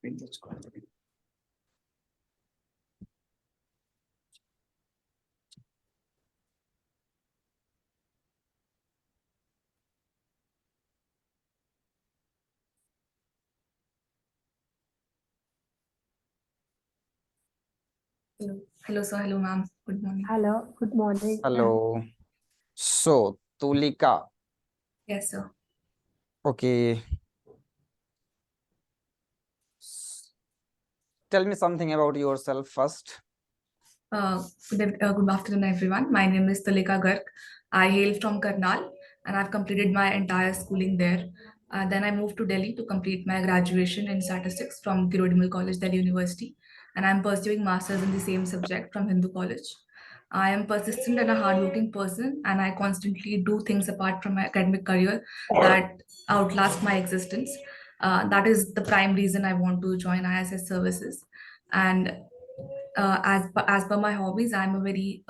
Hello, sir. Hello, ma'am. Good morning. Hello, good morning. Hello. So, Tulika. Yes, sir. Okay. Tell me something about yourself first. Good afternoon, everyone. My name is Tulika Garg. I hail from Karnal and I've completed my entire schooling there. Then I moved to Delhi to complete my graduation in statistics from Girodimal College, Delhi University. And I'm pursuing masters in the same subject from Hindu College. I am persistent and a hardworking person, and I constantly do things apart from my academic career that outlast my existence. That is the prime reason I want to join ISS services. And as per my hobbies, I'm a very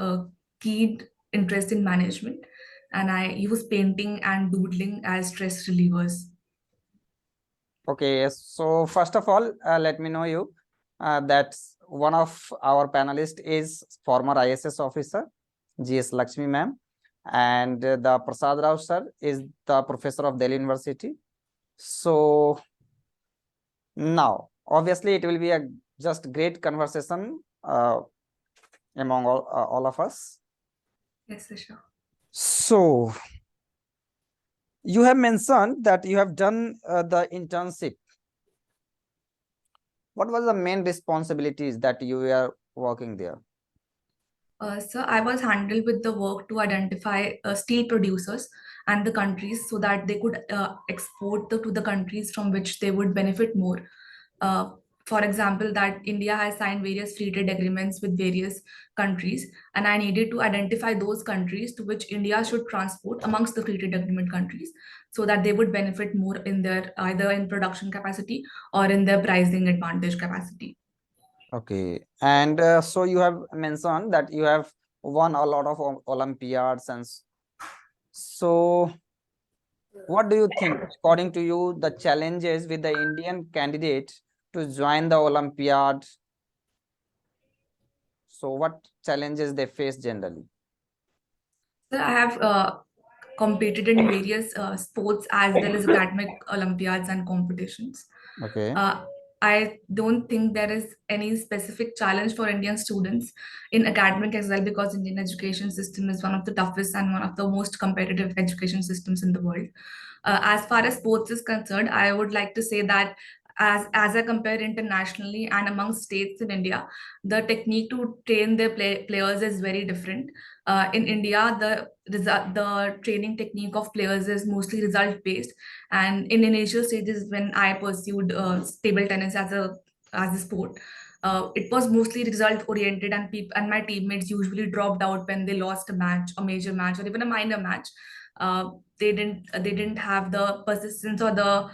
keen interest in management, and I use painting and doodling as stress relievers. Okay, so first of all, let me know you that one of our panelists is former ISS officer, GS Lakshmi ma'am, and the Prasad Rao sir is the professor of Delhi University. So now, obviously, it will be a just great conversation among all of us. Yes, sir, sure. So you have mentioned that you have done the internship. What was the main responsibilities that you were working there? So I was handled with the work to identify steel producers and the countries so that they could export to the countries from which they would benefit more. Uh, for example, that India has signed various free trade agreements with various countries, and I needed to identify those countries to which India should transport amongst the free trade agreement countries so that they would benefit more in their either in production capacity or in their pricing advantage capacity. Okay, and so you have mentioned that you have won a lot of Olympiads, and so what do you think, according to you, the challenges with the Indian candidate to join the Olympiad? So what challenges they face generally? So I have competed in various sports as well as academic Olympiads and competitions. Okay. I don't think there is any specific challenge for Indian students in academic as well, because Indian education system is one of the toughest and one of the most competitive education systems in the world. As far as sports is concerned, I would like to say that as I compare internationally and among states in India, the technique to train their players is very different. In India, the training technique of players is mostly result based, and in initial stages when I pursued table tennis as a sport, it was mostly result oriented, and my teammates usually dropped out when they lost a match, a major match, or even a minor match. They didn't have the persistence or the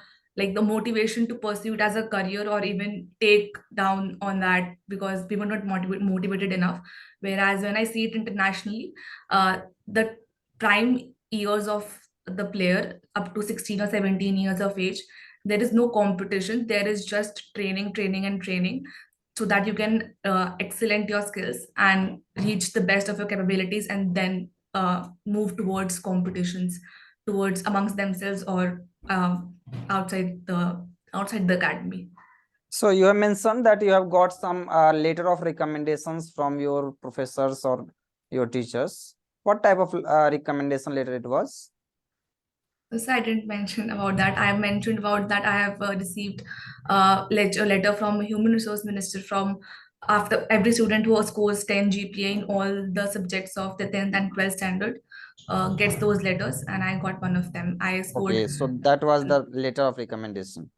motivation to pursue it as a career or even take down on that because we were not motivated enough. Whereas when I see it internationally, the prime years of the player up to 16 or 17 years of age, there is no competition. There is just training, training, and training so that you can excellent your skills and reach the best of your capabilities, and then move towards competitions towards amongst themselves or outside the academy. So you have mentioned that you have got some letter of recommendations from your professors or your teachers. What type of recommendation letter it was? So I didn't mention about that. I have mentioned about that I have received a letter from Human Resource Minister from after every student who scores 10 GPA in all the subjects of the 10th and 12th standard gets those letters, and I got one of them. I scored. Okay, so that was the letter of recommendation.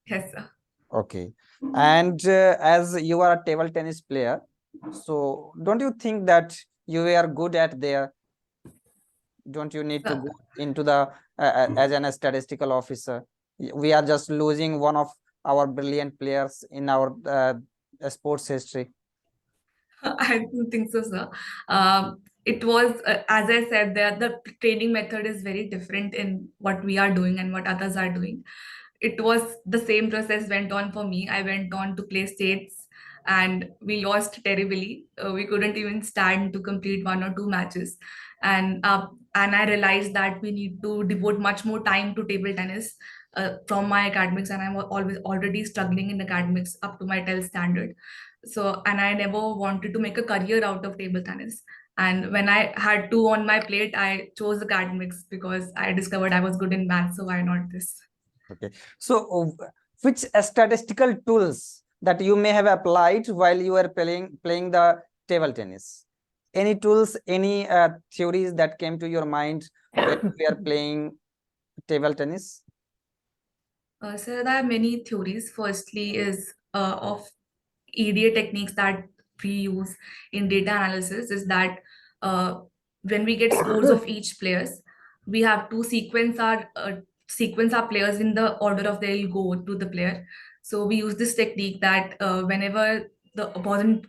Yes, sir. Okay, and as you are a table tennis player, so don't you think that you are good at there? Don't you need to go into the as a statistical officer? We are just losing one of our brilliant players in our sports history. I don't think so, sir. It was, as I said, the training method is very different in what we are doing and what others are doing. it was the same process went on for me. I went on to play states and we lost terribly. We couldn't even stand to complete one or two matches. And I realized that we need to devote much more time to table tennis from my academics, and I'm always already struggling in academics up to my 12 standard. So, and I never wanted to make a career out of table tennis. And when I had two on my plate, I chose academics because I discovered I was good in math. So why not this? Okay. So, which statistical tools that you may have applied while you were playing the table tennis? Any tools, any theories that came to your mind when we are playing table tennis? So there are many theories. Firstly, is of EDA techniques that we use in data analysis is that uh, when we get scores of each players, we have to sequence our players in the order of they'll go to the player. So we use this technique that whenever the opponent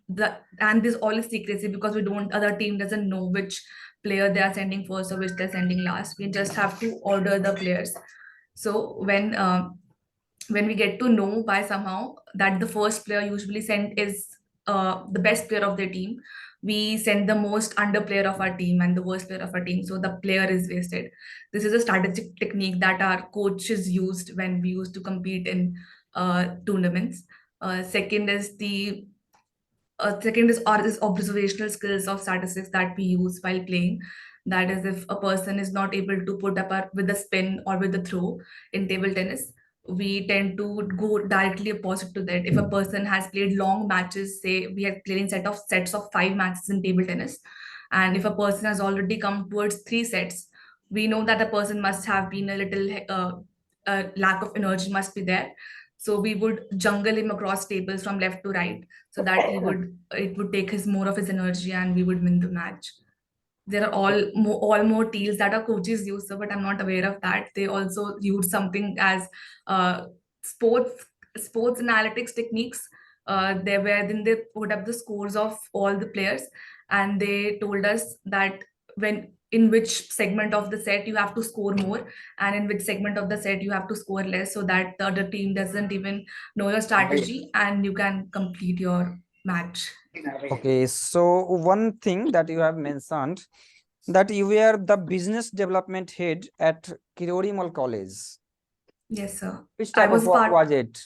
and this all is secrecy because we don't other team doesn't know which player they are sending first or which they're sending last. We just have to order the players. So when we get to know by somehow that the first player usually sent is the best player of their team, we send the most under player of our team and the worst player of our team, so the player is wasted. This is a strategic technique that our coaches used when we used to compete in tournaments. Second is are these observational skills of statistics that we use while playing. That is, if a person is not able to put up with a spin or with a throw in table tennis, we tend to go directly opposite to that. If a person has played long matches, say we have played in sets of 5 matches in table tennis, and if a person has already come towards 3 sets, we know that the person must have been a little lack of energy must be there. So we would jungle him across tables from left to right so that it would take his more of his energy and we would win the match. There are all more deals that our coaches use, sir, but I'm not aware of that. They also use something as uh, sports sports analytics techniques. They where then they put up the scores of all the players, and they told us that when in which segment of the set you have to score more, and in which segment of the set you have to score less, so that the other team doesn't even know your strategy and you can complete your match. Okay, so one thing that you have mentioned that you were the business development head at Kirori Mall College. Yes, sir. Which I type of was work part. was it?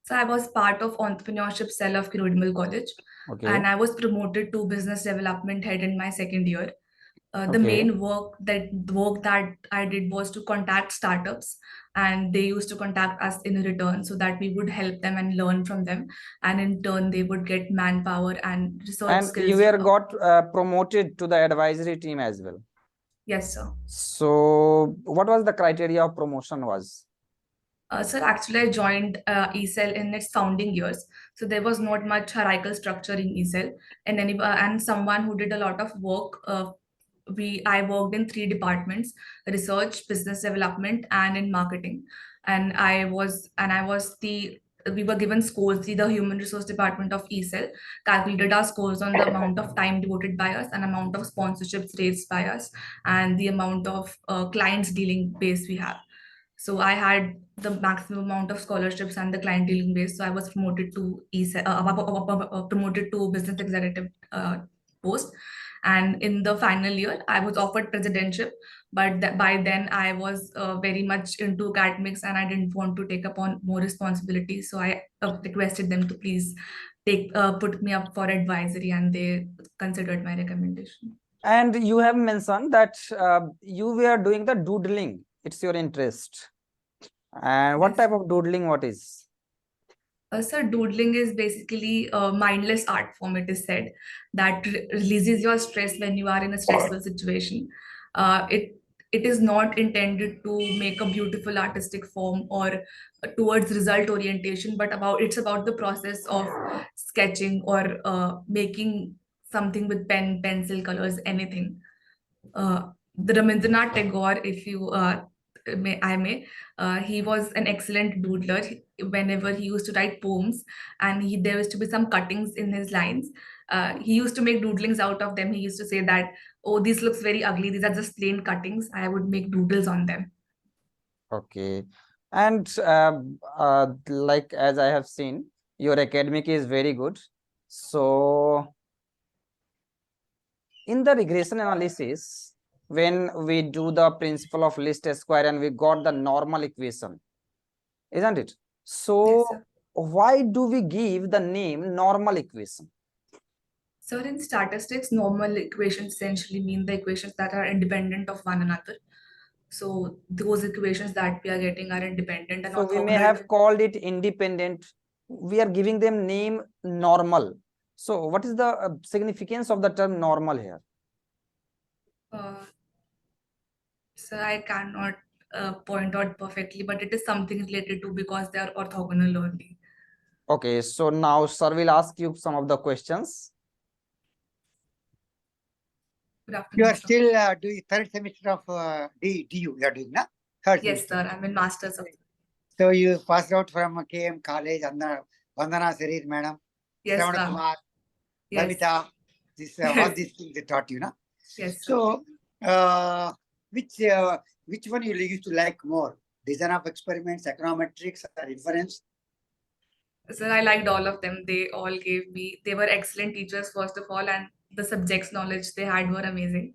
So I was part of entrepreneurship cell of Kirodimil College, Okay, and I was promoted to business development head in my second year. The okay. main work that I did was to contact startups, and they used to contact us in return so that we would help them and learn from them, and in turn they would get manpower and research And you skills. were got promoted to the advisory team as well. Yes, sir. So what was the criteria of promotion was? Sir, actually, I joined eCell in its founding years, so there was not much hierarchical structure in eCell, and someone who did a lot of work. I worked in 3 departments: research, business development, and in marketing. And I was the we were given scores. The human resource department of eCell calculated our scores on the amount of time devoted by us, and amount of sponsorships raised by us, and the amount of clients dealing base we have. So I had the maximum amount of scholarships and the client dealing base. So I was promoted to promoted to business executive post. And in the final year, I was offered presidentship, but by then I was very much into academics and I didn't want to take upon more responsibility. So I requested them to please put me up for advisory, and they considered my recommendation. And you have mentioned that you were doing the doodling. It's your interest. And what Yes. type of doodling what is? Sir, doodling is basically a mindless art form, it is said, that releases your stress when you are in a stressful situation. It is not intended to make a beautiful artistic form or towards result orientation, but it's about the process of sketching or making something with pen, pencil, colors, anything. The Rabindranath Tagore, if you he was an excellent doodler. Whenever he used to write poems, and there used to be some cuttings in his lines, he used to make doodlings out of them. He used to say that, "Oh, this looks very ugly. These are just plain cuttings. I would make doodles on them." Okay. And like as I have seen, your academic is very good. So in the regression analysis, when we do the principle of least square and we got the normal equation, isn't it? Yes, So sir. why do we give the name normal equation? So in statistics, normal equations essentially mean the equations that are independent of one another. So those equations that we are getting are independent and So we may have orthogonal. called it independent. We are giving them name normal. So what is the significance of the term normal here? So I cannot point out perfectly, but it is something related to because they are orthogonal only. Okay, so now sir will ask you some of the questions. Good You afternoon, are sir. still doing third semester of DU. You are doing, na? Third Yes, semester. sir. I'm in masters of. So you passed out from KM College, Vandana Sarir Madam, Yes, Shravana sir. Kumar, Yes. Lavita, all these things they taught you, na? Yes, sir. So which one you used to like more? Design of experiments, econometrics, or inference? Sir, I liked all of them. They all they were excellent teachers, first of all, and the subjects knowledge they had were amazing.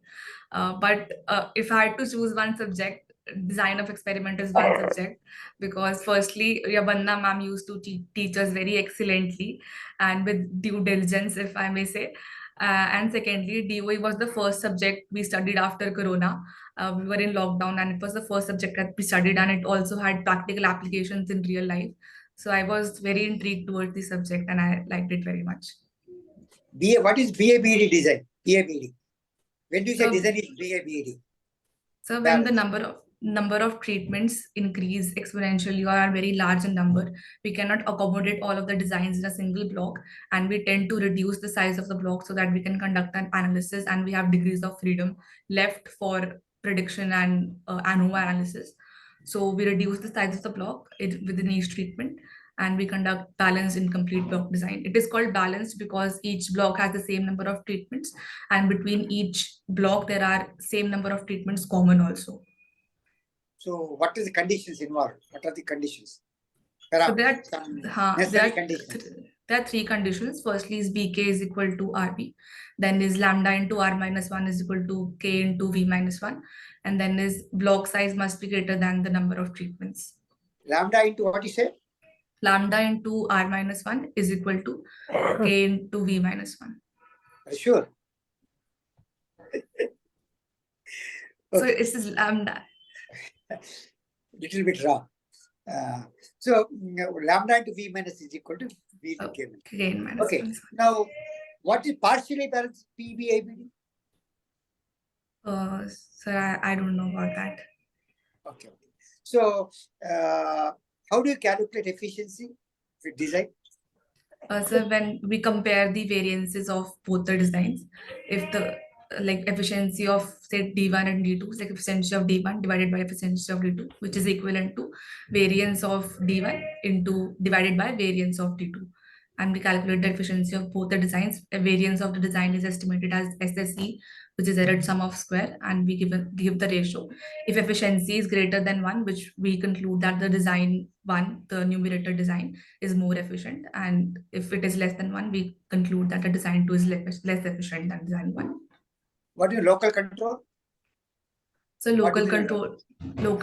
But if I had to choose one subject, design of experiment is one subject, because firstly, Yabanna ma'am used to teach us very excellently and with due diligence, if I may say. And secondly, DOE was the first subject we studied after Corona. We were in lockdown, and it was the first subject that we studied, and it also had practical applications in real life. So I was very intrigued towards the subject and I liked it very much. What is BABD design? BABD. When do you say So, design is BABD? so when the number of treatments increase exponentially or are very large in number, we cannot accommodate all of the designs in a single block, and we tend to reduce the size of the block so that we can conduct an analysis and we have degrees of freedom left for prediction and ANOVA analysis. So we reduce the size of the block within each treatment, and we conduct balanced incomplete block design. It is called balanced because each block has the same number of treatments, and between each block there are same number of treatments common also. So what is the conditions involved? What are the conditions? So there Necessary conditions. There are three conditions. Firstly is BK is equal to RB. Then is lambda into R minus 1 is equal to K into V minus 1. And then is block size must be greater than the number of treatments. Lambda into what you say? Lambda into R minus 1 is equal to K into V minus 1. Sure. So this is lambda. Little bit wrong. So lambda into V minus is equal to V to K. K minus Okay. 1. Now, what is partially balanced PBABD? Sir, I don't know about that. Okay. So, how do you calculate efficiency with design? So when we compare the variances of both the designs, if the efficiency of say D1 and D2 is like efficiency of D1 divided by efficiency of D2, which is equivalent to variance of D1 into divided by variance of D2. And we calculate the efficiency of both the designs. A variance of the design is estimated as SSE, which is error sum of square, and we give the ratio. If efficiency is greater than 1, which we conclude that the design 1, the numerator design, is more efficient, and if it is less than 1, we conclude that the design 2 is less efficient than design 1. What is local control? So local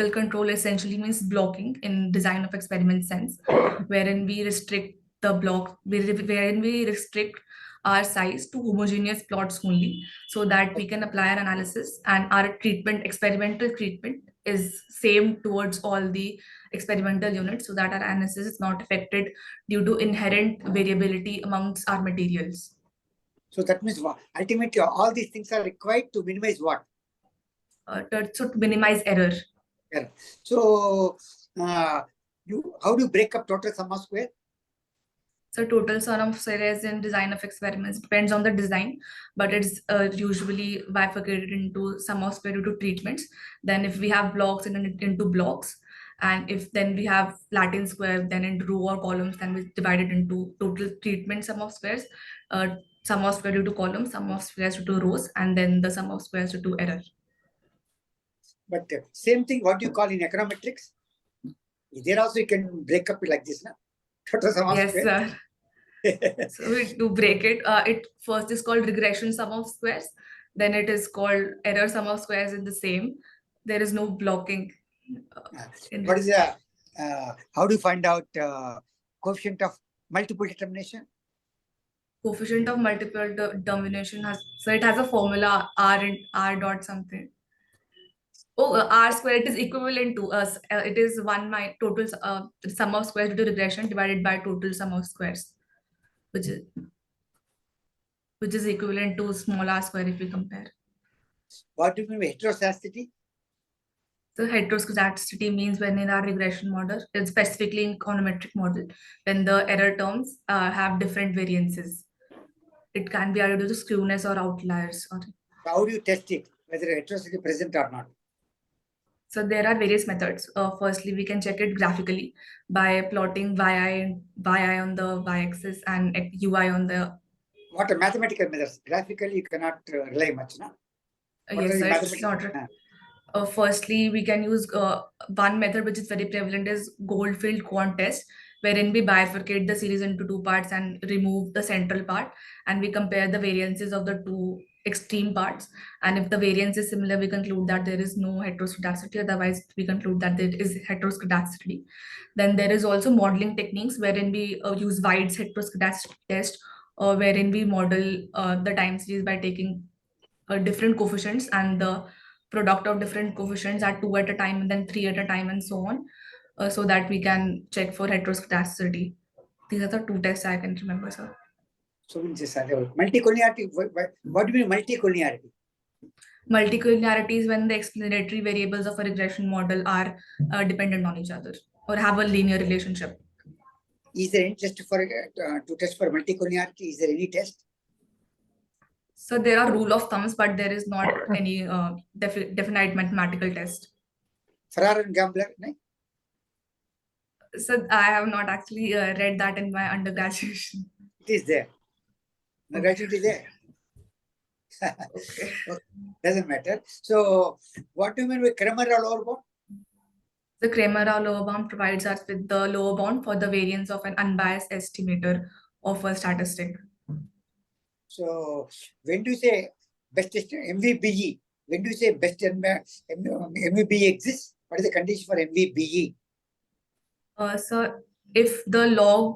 control essentially means blocking in design of experiment sense, wherein we restrict the block, wherein we restrict our size to homogeneous plots only, so that we can apply our analysis and our experimental treatment is same towards all the experimental units, so that our analysis is not affected due to inherent variability amongst our materials. So that means ultimately all these things are required to minimize what? To minimize error. Yeah. So how do you break up total sum of square? So total sum of squares in design of experiments depends on the design, but it's usually bifurcated into sum of square due to treatments. Then if we have blocks into blocks, and if then we have Latin square, then into row or columns, then we divide it into total treatment sum of squares, sum of square due to columns, sum of squares due to rows, and then the sum of squares due to error. But same thing, what do you call in econometrics? There also you can break up it like this, now. Total sum of Yes, square. sir. So we do break it. It first is called regression sum of squares. Then it is called error sum of squares in the same. There is no blocking. What is the, how do you find out coefficient of multiple determination? Coefficient of multiple determination has, so it has a formula R dot something. Oh, R square, it is equivalent to us. It is total sum of squares due to regression divided by total sum of squares, which is equivalent to small r square if we compare. What do you mean by heteroscedasticity? So heteroscedasticity means when in our regression model, it's specifically in econometric model, when the error terms have different variances. It can be either due to skewness or outliers. How do you test it, whether heteroscedasticity is present or not? So there are various methods. Firstly, we can check it graphically by plotting yi on the y-axis and ui on the. What are mathematical methods? Graphically, you cannot rely much, no? Yes, sir, it's not. Firstly, we can use one method which is very prevalent is Goldfield quant test, wherein we bifurcate the series into two parts and remove the central part, and we compare the variances of the two extreme parts. And if the variance is similar, we conclude that there is no heteroscedasticity. Otherwise, we conclude that there is heteroscedasticity. Then there is also modeling techniques wherein we use White's heteroscedasticity test, wherein we model the time series by taking different coefficients and the product of different coefficients at 2 at a time and then 3 at a time and so on, so that we can check for heteroscedasticity. These are the two tests I can remember, sir. So multicollinearity, what do you mean multicollinearity? Multicollinearity is when the explanatory variables of a regression model are dependent on each other or have a linear relationship. Is there any test for to test for multicollinearity? Is there any test? So there are rule of thumbs, but there is not any definite mathematical test. Farrar and Gambler, no? So I have not actually read that in my undergraduate. It is there. Undergraduate is there. Okay. Doesn't matter. So, what do you mean by Kramer-Rao lower bound? The Kramer-Rao lower bound provides us with the lower bound for the variance of an unbiased estimator of a statistic. So, when do you say best estimate, MVBE? When do you say best MVBE exists? What is the condition for MVBE? So if the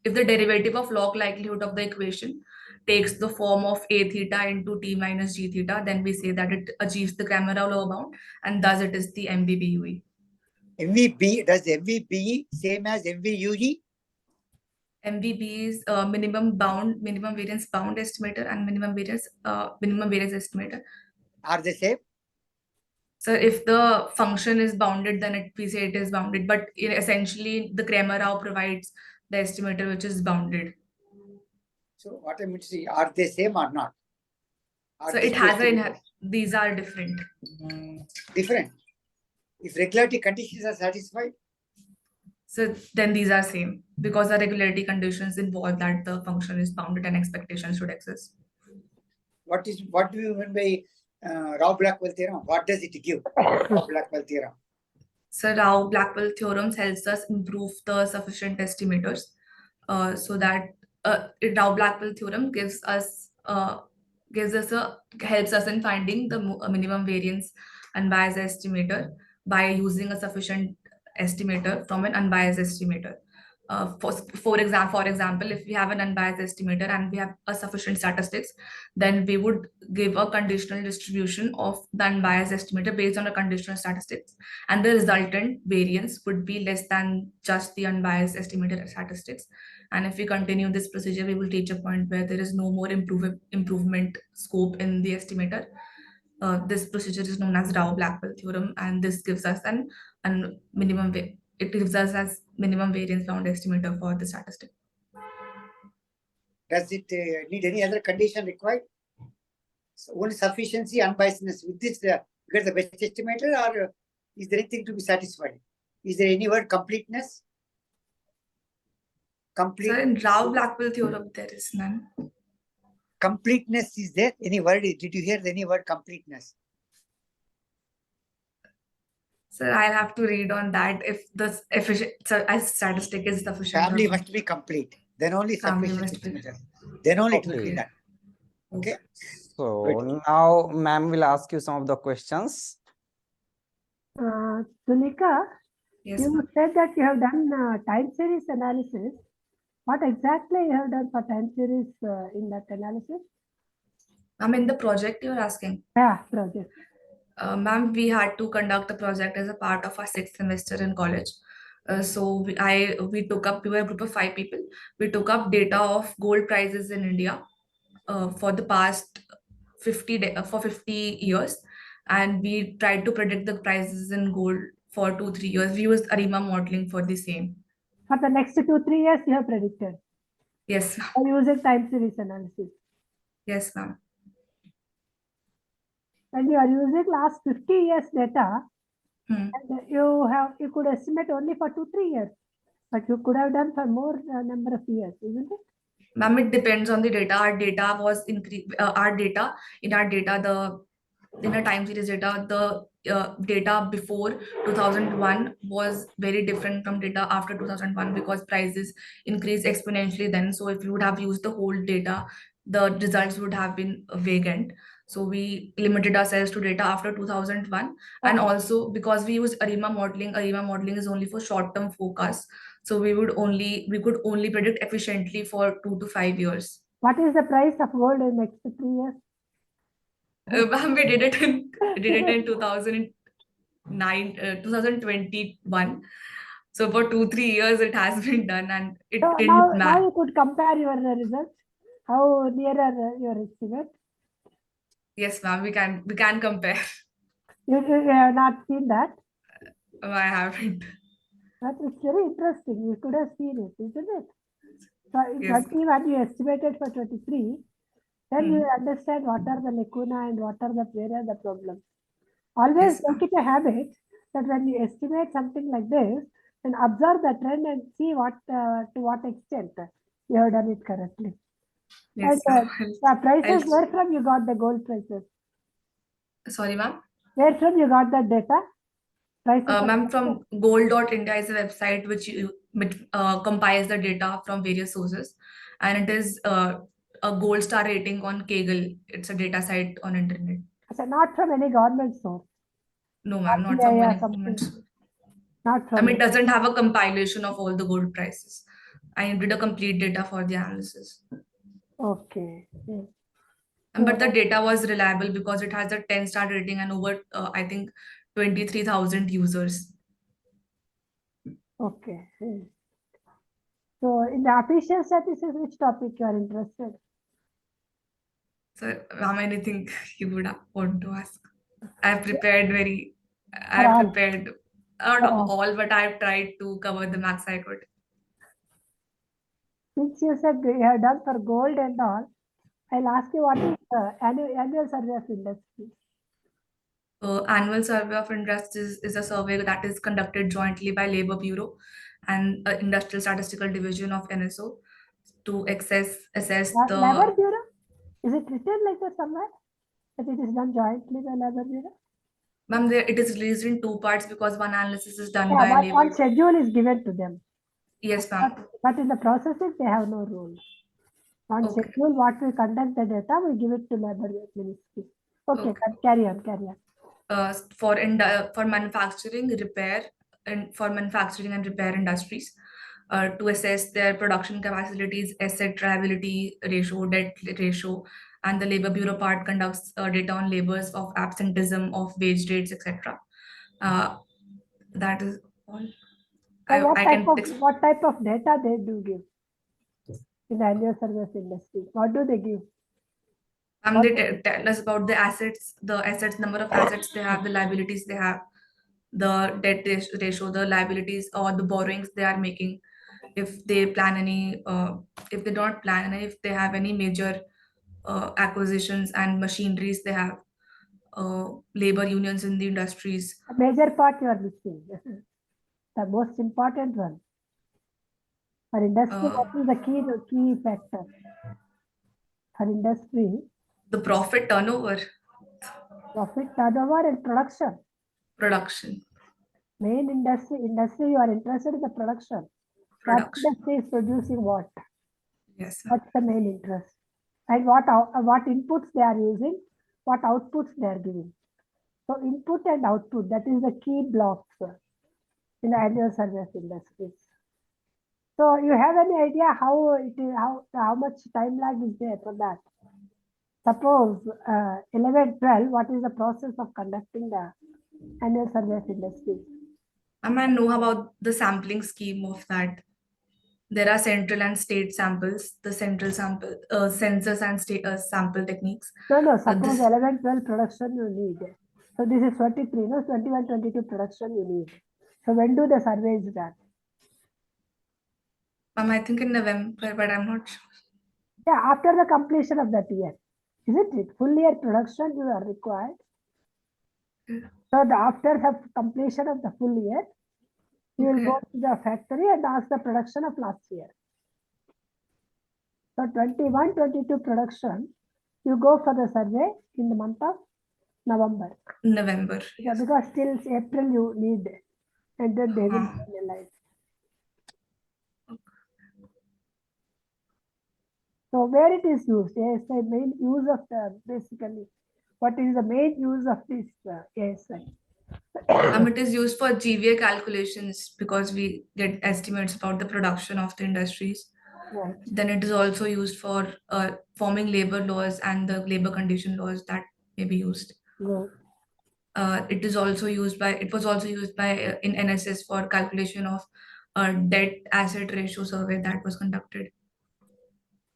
derivative of log likelihood of the equation takes the form of a theta into t minus g theta, then we say that it achieves the Kramer-Rao lower bound, and thus it is the MVBUE. MVBE, does MVBE same as MVUE? MVB is minimum variance bound estimator and minimum variance estimator. Are they same? So if the function is bounded, then we say it is bounded. But essentially, the Kramer-Rao provides the estimator which is bounded. So what I mean to say, are they same or not? So it has these are different. Different. If regularity conditions are satisfied, so then these are same because the regularity conditions involve that the function is bounded and expectations should exist. What do you mean by Rao-Blackwell theorem? What does it give? Rao-Blackwell theorem. So Rao-Blackwell theorem helps us improve the sufficient estimators, so that Rao-Blackwell theorem helps us in finding the minimum variance unbiased estimator by using a sufficient estimator from an unbiased estimator. For example, if we have an unbiased estimator and we have a sufficient statistics, then we would give a conditional distribution of the unbiased estimator based on a conditional statistics, and the resultant variance would be less than just the unbiased estimator statistics. And if we continue this procedure, we will reach a point where there is no more improvement scope in the estimator. This procedure is known as Rao-Blackwell theorem, and this gives us it gives us as minimum variance bound estimator for the statistic. Does it need any other condition required? So only sufficiency, unbiasedness. With this, you get the best estimator, or is there anything to be satisfied? Is there any word completeness? Complete. So in Rao-Blackwell theorem, there is none. Completeness is there? Any word? Did you hear any word completeness? So I'll have to read on that if the efficient so as statistic is sufficient. Family must be complete. Then only Family sufficient must be. estimator. Then only it will be Okay. done. Okay. So now ma'am will ask you some of the questions. Tulika, Yes, you ma'am. said that you have done time series analysis. What exactly you have done for time series in that analysis? Ma'am, in the project you're asking. Yeah, project. Ma'am, we had to conduct the project as a part of our sixth semester in college. We took up, we were a group of 5 people. We took up data of gold prices in India for the past 50 years, and we tried to predict the prices in gold for 2-3 years. We used ARIMA modeling for the same. For the next 2-3 years, you have predicted. Yes, ma'am. By using time series analysis. Yes, ma'am. And you are using last 50 years data, Hmm. and you could estimate only for 2-3 years, but you could have done for more number of years, isn't it? Ma'am, it depends on the data. Our data was in our time series data, the data before 2001 was very different from data after 2001 because prices increased exponentially then. So if you would have used the whole data, the results would have been vague. So we limited ourselves to data after 2001. And also because we use ARIMA modeling is only for short-term forecasts. So we could only predict efficiently for 2 to 5 years. What is the price of gold in next 3 years? Ma'am, we did it in 2009, 2021. So for 2-3 years it has been done, and it So didn't now matter. you could compare your results. How nearer your estimate? Yes, ma'am, we can compare. You have not seen that. I haven't. That is very interesting. You could have seen it, isn't it? So in Yes. 21 you estimated for 23, then you Hmm. understand what are the lacuna and where are the problems. Always Yes, make it a habit that when you estimate something like this, then observe the trend and see what to what extent you have done it correctly. yes, And ma'am. the prices, I'll- where from you got the gold prices? Sorry, ma'am. Where from you got that data? Prices of Ma'am, gold? from gold.india is a website which compiles the data from various sources, and it is a gold star rating on Kaggle. It's a data site on internet. So not from any government source. No, ma'am, not from Yeah, any something. government. Not I from mean, it it. doesn't have a compilation of all the gold prices. I did a complete data for the analysis. Okay. But the data was reliable because it has a 10-star rating and over, I think, 23,000 users. Okay. So in the official statistics, which topic you are interested? So, how many think you would want to ask? I've prepared not all, but I've tried to cover the max I could. Since you said you have done for gold and all, I'll ask you what is the annual survey of industry? Annual survey of interest is a survey that is conducted jointly by Labor Bureau and Industrial Statistical Division of NSO to assess the Labor Bureau? Is it written like that somewhere? That it is done jointly by Labor Bureau? Ma'am, it is released in 2 parts because one analysis is done Yeah, by but Labor. one schedule is given to them. Yes, ma'am. But in the processing, they have no role. On Okay. schedule, what we conduct the data, we give it to Labor Ministry. Okay, Okay. carry on. For manufacturing, and repair industries, to assess their production capacities, asset liability ratio, debt ratio, and the Labor Bureau part conducts data on labors of absenteeism, of wage rates, etc. That is all. So I what type of data they do give in the annual service industry? What do they give? They tell us about the assets, number of assets they have, the liabilities they have, the debt ratio, the liabilities or the borrowings they are making, if they plan any, if they don't plan any, if they have any major acquisitions and machineries they have, labor unions in the industries. A major part you are missing. The most important one. For industry, what is the key factor? For industry, The profit turnover, profit turnover and production. production. Main industry you are interested in the production. What Production. industry is producing what? Yes, sir. What's the main interest? And what inputs they are using, what outputs they are giving. So input and output, that is the key blocks in the annual survey of industries. So you have any idea how it is, how much time lag is there for that? Suppose 11, 12, what is the process of conducting the annual survey of industries? I know about the sampling scheme of that. There are central and state samples, the central sample, census and state sample techniques. No, suppose this- 11, 12 production you need. So this is 23, no, 21, 22 production you need. So when do the surveys done? I think in November, but I'm not sure. Yeah, after the completion of that year. Isn't it? Full year production you are required. Yeah. So after the completion of the full year, you will Okay. go to the factory and ask the production of last year. So 21, 22 production, you go for the survey in the month of November. November. Yeah, because till April you need, and then they will Uh-huh. finalize. So where it is used, ASI main use of the basically, what is the main use of this ASI? It is used for GVA calculations because we get estimates about the production of the industries. Right. Then it is also used for forming labor laws and the labor condition laws that may be used. Good. It was also used by in NSS for calculation of debt asset ratio survey that was conducted.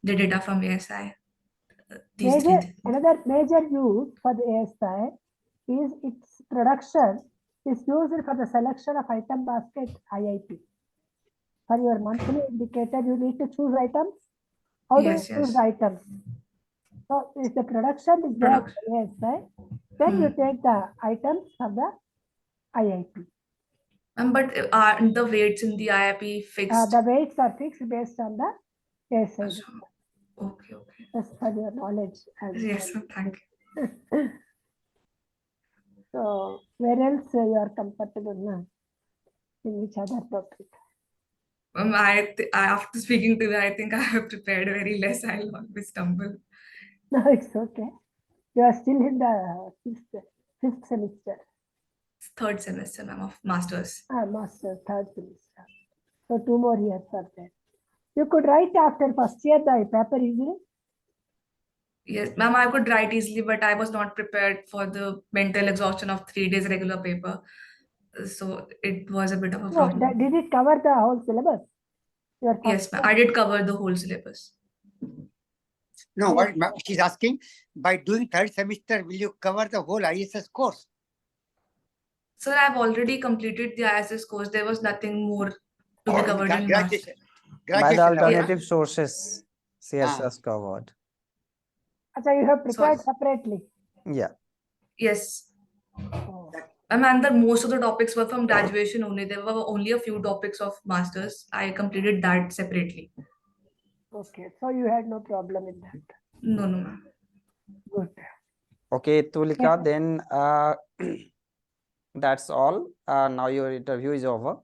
The data from ASI. These three things. Another major use for the ASI is its production is used for the selection of item basket IIP. For your monthly indicator, you need to choose items. How do you Yes, choose yes. items? So if the production is there for ASI, then you take the items for the IIP. But are the weights in the IIP fixed? The weights are fixed based on the ASI. Achha. Okay. Just for your knowledge. Yes, sir, thank you. So where else you are comfortable now? In which other topic? After speaking to you, I think I have prepared very less. I'll always stumble. No, it's okay. You are still in the fifth semester. Third semester, ma'am, of masters. Master, third semester. So 2 more years are there. You could write after first year the paper easily. Yes, ma'am, I could write easily, but I was not prepared for the mental exhaustion of 3 days regular paper. So it was a bit of a No, problem. did it cover the whole syllabus? Your Yes, ma'am, I did cover the whole syllabus. No, what she's asking, by doing third semester, will you cover the whole ISS course? Sir, I've already completed the ISS course. There was nothing more to be covered in Graduation. By the Graduation level. alternative sources, she has just covered. So you have prepared Sorry. separately. Yeah. Yes. Oh. And most of the topics were from graduation only. There were only a few topics of masters. I completed that separately. Okay, so you had no problem in that. No, ma'am. Good. Okay, Tulika, Yes. then that's all. Now your interview is over,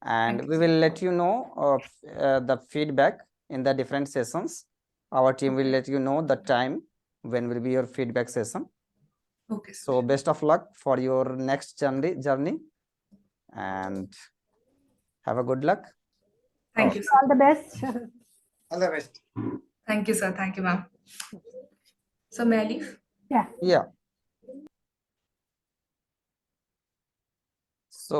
and Thank we you, will sir. let you know the feedback in the different sessions. Our team will let you know the time when will be your feedback session. Okay, sir. So best of luck for your next journey, and have a good luck. Thank you, sir. All the best. All the best. Thank you, sir. Thank you, ma'am. So may I leave? Yeah. Yeah. So